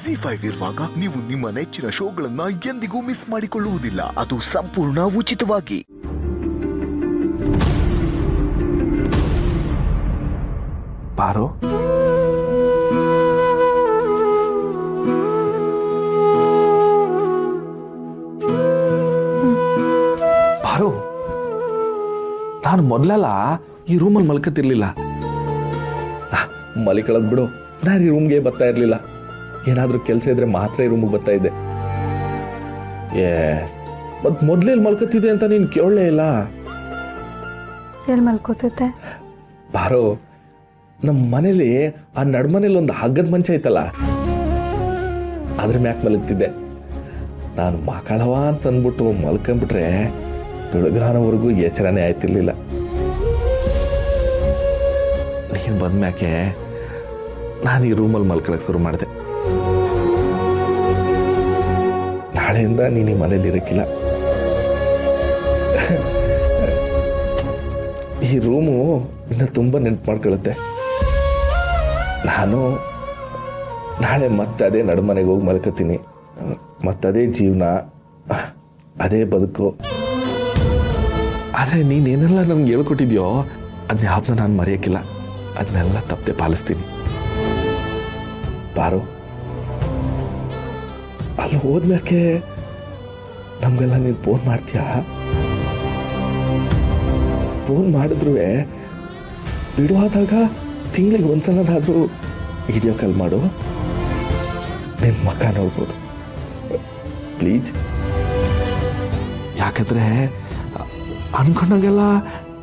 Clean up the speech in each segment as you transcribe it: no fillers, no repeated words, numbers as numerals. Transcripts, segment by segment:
ಜಿ5 ಇರುವಾಗ ನೀವು ನಿಮ್ಮ ನೆಚ್ಚಿನ ಶೋಗಳನ್ನ ಎಂದಿಗೂ ಮಿಸ್ ಮಾಡಿಕೊಳ್ಳುವುದಿಲ್ಲ. ಅದು ಸಂಪೂರ್ಣ ಉಚಿತವಾಗಿ. ಪಾರು, ಪಾರು, ನಾನು ಮೊದಲೆಲ್ಲ ಈ ರೂಮಲ್ಲಿ ಮಲ್ಕತಿರ್ಲಿಲ್ಲ. ಮಲಿಕಳದ್ ಬಿಡು, ನಾನು ಈ ರೂಮ್ಗೆ ಬರ್ತಾ ಇರಲಿಲ್ಲ. ಏನಾದರೂ ಕೆಲಸ ಇದ್ರೆ ಮಾತ್ರ ಈ ರೂಮಿಗೆ ಬರ್ತಾ ಇದ್ದೆ. ಮತ್ತು ಮೊದಲೆಲ್ಲಿ ಮಲ್ಕತ್ತಿದೆ ಅಂತ ನೀನು ಕೇಳಲೇ ಇಲ್ಲ. ಎಲ್ಲಿ ಮಲ್ಕೋತಿದ್ದೆ? ಬಾರೋ, ನಮ್ಮ ಮನೇಲಿ ಆ ನಡ್ಮನೇಲಿ ಒಂದು ಹಗ್ಗದ ಮಂಚ ಐತಲ್ಲ, ಅದ್ರ ಮ್ಯಾಕ್ ಮಲಗ್ತಿದ್ದೆ. ನಾನು ಮಕ್ಕಳವ ಅಂತ ಅಂದ್ಬಿಟ್ಟು ಮಲ್ಕೊಂಡ್ಬಿಟ್ರೆ ಬೆಳಗಾನವರೆಗೂ ಎಚ್ಚರನೇ ಆಯ್ತಿರ್ಲಿಲ್ಲ. ನೀನು ಬಂದ್ಮ್ಯಾಕೆ ನಾನು ಈ ರೂಮಲ್ಲಿ ಮಲ್ಕೊಳಕ್ಕೆ ಶುರು ಮಾಡಿದೆ. ನಾಳೆಯಿಂದ ನೀನು ಈ ಮನೇಲಿ ಇರೋಕ್ಕಿಲ್ಲ. ಈ ರೂಮು ಇನ್ನು ತುಂಬ ನೆನಪು ಮಾಡ್ಕೊಳ್ಳುತ್ತೆ. ನಾನು ನಾಳೆ ಮತ್ತೆ ಅದೇ ನಡುಮನೆಗೆ ಹೋಗಿ ಮಲ್ಕೋತೀನಿ. ಮತ್ತದೇ ಜೀವನ, ಅದೇ ಬದುಕು. ಆದರೆ ನೀನೇನೆಲ್ಲ ನಮ್ಗೆ ಹೇಳ್ಕೊಟ್ಟಿದ್ಯೋ ಅದನ್ನ ಯಾವ್ದನ್ನ ನಾನು ಮರೆಯೋಕ್ಕಿಲ್ಲ. ಅದನ್ನೆಲ್ಲ ತಪ್ಪದೆ ಪಾಲಿಸ್ತೀನಿ. ಬಾರೋ, ಅಲ್ಲಿ ಹೋದ್ಮ್ಯಾಕೆ ನಮಗೆಲ್ಲ ನೀನು ಫೋನ್ ಮಾಡ್ತೀಯಾ? ಫೋನ್ ಮಾಡಿದ್ರು ಬಿಡುವಾದಾಗ ತಿಂಗಳಿಗೆ ಒಂದ್ಸಲನಾದರೂ ವಿಡಿಯೋ ಕಾಲ್ ಮಾಡು, ನಿನ್ನ ಮಕ್ಕ ನೋಡ್ಬೋದು ಪ್ಲೀಸ್. ಯಾಕಂದರೆ ಅನ್ಕೊಂಡಾಗೆಲ್ಲ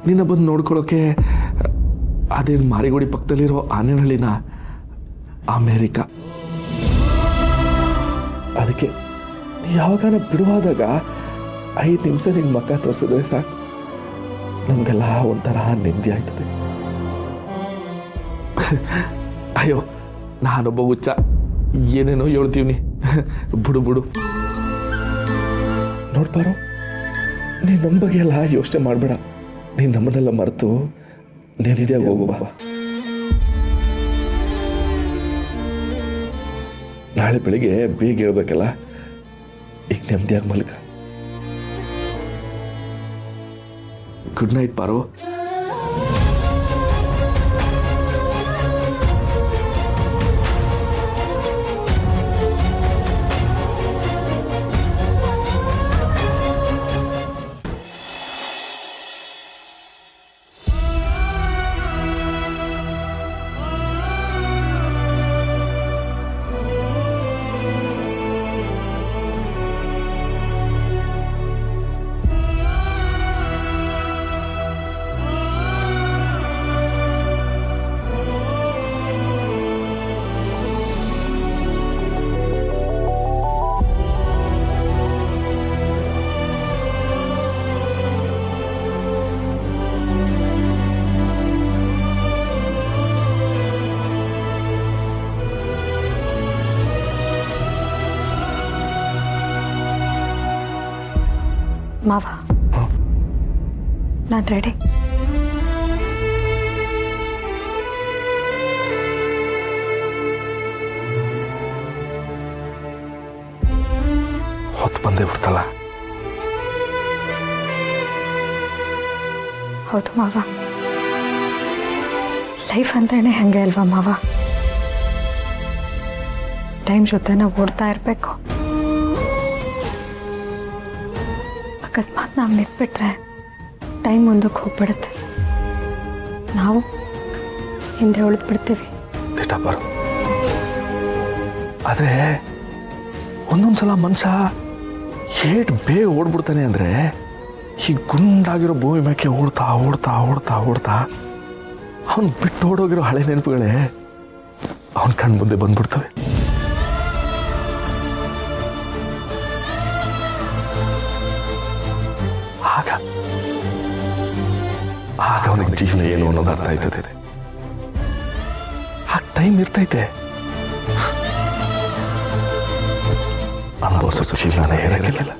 ನಿನ್ನ ಬಂದು ನೋಡ್ಕೊಳ್ಳೋಕೆ ಅದೇನು ಮಾರಿಗುಡಿ ಪಕ್ಕದಲ್ಲಿರೋ ಆನೆನಹಳ್ಳಿನ ಅಮೇರಿಕಾ. ಅದಕ್ಕೆ ಯಾವಾಗಾನ ಬಿಡುವಾದಾಗ 5 ನಿಮಿಷ ನಿನ್ನ ಮಕ್ಕ ತೋರಿಸಿದ್ರೆ ಸಾಕು, ನಮಗೆಲ್ಲ ಒಂಥರ ನೆಮ್ಮದಿ ಆಯ್ತದೆ. ಅಯ್ಯೋ, ನಾನೊಬ್ಬ ಹುಚ್ಚ, ಏನೇನೋ ಹೇಳ್ತೀವಿ. ಬಿಡು ನೋಡ್ಬಾರೋ, ನೀನು ನಮ್ಮ ಬಗ್ಗೆ ಎಲ್ಲ ಯೋಚನೆ ಮಾಡಬೇಡ. ನೀನು ನಮ್ಮನ್ನೆಲ್ಲ ಮರೆತು ನೆಮ್ಮದಿಯಾಗಿ ಹೋಗುವ. ನಾಳೆ ಬೆಳಿಗ್ಗೆ ಬೇಗ ಹೇಳ್ಬೇಕಲ್ಲ, ಈಗ ನೆಮ್ಮದಿಯಾಗಿ ಮಲ್ಕ. ಗುಡ್ ನೈಟ್ ಪಾರು. ಮಾವ, ನಾನು ರೆಡಿ. ಹೊತ್ತು ಬಂದೇ ಬಿಡ್ತಲ್ಲ. ಹೌದು ಮಾವ, ಲೈಫ್ ಅಂದ್ರೇನೆ ಹಂಗೆ ಅಲ್ವಾ ಮಾವ? ಟೈಮ್ ಜೊತೆನ ಓಡ್ತಾ ಇರಬೇಕು. ಅಕಸ್ಮಾತ್ ನಾವು ನಿಂತ್ಬಿಟ್ರೆ ಟೈಮ್ ಮುಂದಕ್ಕೆ ಹೋಗ್ಬಿಡುತ್ತೆ, ನಾವು ಹಿಂದೆ ಉಳಿದು ಬಿಡ್ತೀವಿ. ಆದರೆ ಒಂದೊಂದ್ಸಲ ಮನುಷ್ಯ ಏಟ್ ಬೇಗ ಓಡ್ಬಿಡ್ತಾನೆ ಅಂದರೆ ಈ ಗುಂಡಾಗಿರೋ ಭೂಮಿ ಮೇಕೆ ಓಡ್ತಾ ಓಡ್ತಾ ಓಡ್ತಾ ಓಡ್ತಾ ಅವನು ಬಿಟ್ಟು ಓಡೋಗಿರೋ ಹಳೆ ನೆನಪುಗಳೇ ಅವನ ಕಣ್ಣು ಮುಂದೆ ಬಂದ್ಬಿಡ್ತವೆ. ಆಗ ಅವನಿಗೆ ಜೀವನ ಏನು ಅನ್ನೋದು ಅರ್ಥ ಆಯ್ತದೆ. ಆ ಟೈಮ್ ಇರ್ತೈತೆ, ಅನುಭವಿಸೋ ಜೀವನ ಇರಲಿಲ್ಲ.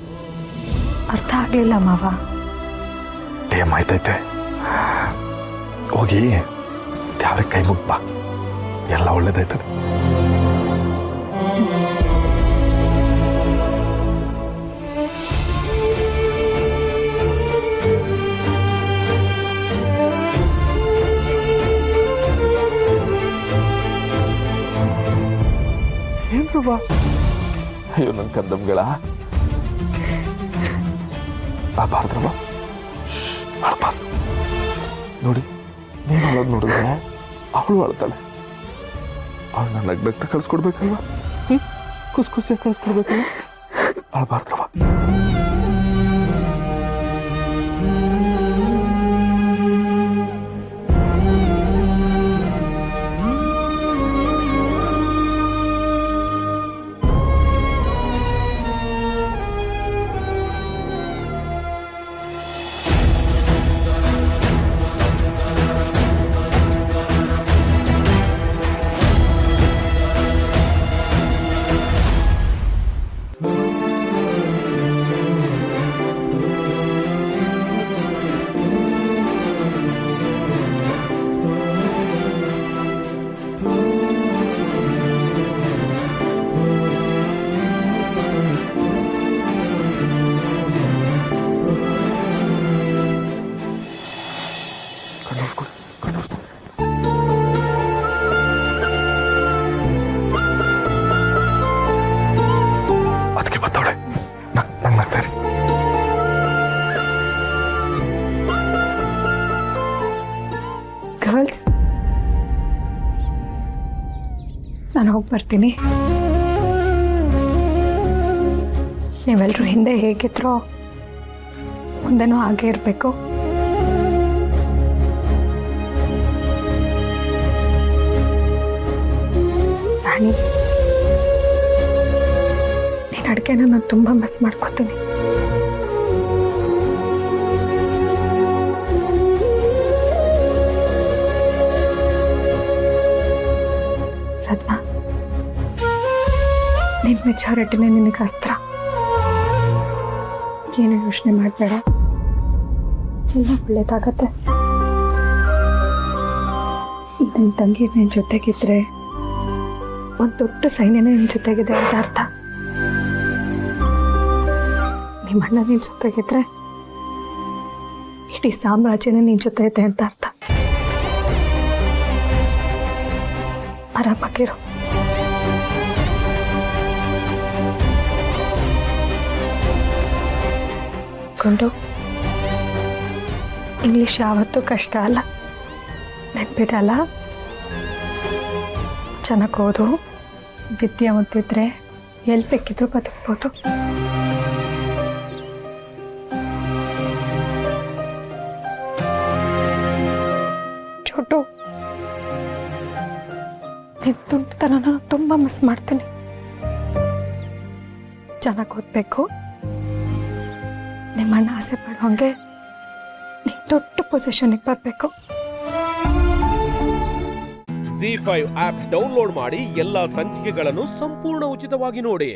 ಅರ್ಥ ಆಗ್ಲಿಲ್ಲ ಮಾವ. ಟೈಮ್ ಆಯ್ತೈತೆ, ಹೋಗಿ ದೇವ್ರಿಗೆ ಕೈ ಮುಗ್ಬಾ, ಎಲ್ಲ ಒಳ್ಳೇದಾಯ್ತದೆ. ಏನ್ ಧ್ರುವ? ಅಯ್ಯೋ ನನ್ನ ಕಂದಮ್ಗಳ ಬಾರ್ದ್ರವ ಅಳಬಾರ್ದು. ನೋಡಿ ನೀನು ಅಳೋದು ನೋಡಿದ್ರೆ ಅವಳು ಅಳ್ತಾಳೆ. ಅವಳು ನನ್ನ ನಗ್ನಗ್ತ ಕಳ್ಸ್ಕೊಡ್ಬೇಕಲ್ವ? ಖುಷಿ ಖುಷಿಯಾಗಿ ಕಳ್ಸ್ಕೊಡ್ಬೇಕಲ್ವ? ಅಳಬಾರ್ದ್ರವ. ಅದಕ್ಕೆ ಬತ್ತವಳೆ ನಂಗೆ ನಗ್ತಾರೆ. ಗರ್ಲ್ಸ್, ನಾನು ಹೋಗಿ ಬರ್ತೀನಿ. ನೀವೆಲ್ಲರೂ ಹಿಂದೆ ಹೇಗಿದ್ರೋ ಮುಂದೆನೂ ಹಾಗೆ ಇರಬೇಕು. ರಾಣಿ, ನೀನು ಅಡುಗೆನ ನಾನು ತುಂಬ ಮಿಸ್ ಮಾಡ್ಕೋತೀನಿ. ರತ್ನ, ನಿನ್ನ ಮೆಚಾರಿಟಿನೇ ನಿನಗೆ ಅಸ್ತ್ರ. ಏನು ಯೋಚನೆ ಮಾಡಬೇಡ, ಎಲ್ಲ ಒಳ್ಳೇದಾಗತ್ತೆ. ನನ್ನ ತಂಗಿ ನಿನ್ನ ಜೊತೆಗಿದ್ರೆ ಒಂದು ದೊಡ್ಡ ಸೈನ್ಯನೇ ನಿನ್ನ ಜೊತೆಗಿದೆ ಅಂತ ಅರ್ಥ. ನಿಮ್ಮ ಅಣ್ಣ ನಿನ್ನ ಜೊತೆಗಿದ್ರೆ ಇಡೀ ಸಾಮ್ರಾಜ್ಯನೇ ನಿನ್ನ ಜೊತೆ ಇದೆ ಅಂತ ಅರ್ಥ. ಆರಾಮಾಗಿರು. ಕೊಂಡು, ಇಂಗ್ಲಿಷ್ ಯಾವತ್ತೂ ಕಷ್ಟ ಅಲ್ಲ, ನೆನಪಿದೆ ಅಲ್ಲ? ಚೆನ್ನಾಗಿ ಓದು, ವಿದ್ಯೆ ಓದಿದ್ರೆ ಎಲ್ಲಿ ಬೇಕಿದ್ರೂ ಬದುಕ್ಬೋದು. ಚೋಟು, ನಿನ್ನ ತುಂಟತನ ನಾನು ತುಂಬ ಮಿಸ್ ಮಾಡ್ತೀನಿ. ಚೆನ್ನಾಗಿ ಓದಬೇಕು, ನಿಮ್ಮಣ್ಣ ಆಸೆ ಪಡುವಂಗೆ ನೀನು ದೊಡ್ಡ ಪೊಸಿಷನ್ಗೆ ಬರಬೇಕು. ZEE5 ಆಪ್ ಡೌನ್ಲೋಡ್ ಮಾಡಿ ಎಲ್ಲಾ ಸಂಚಿಕೆಗಳನ್ನು ಸಂಪೂರ್ಣ ಉಚಿತವಾಗಿ ನೋಡಿ.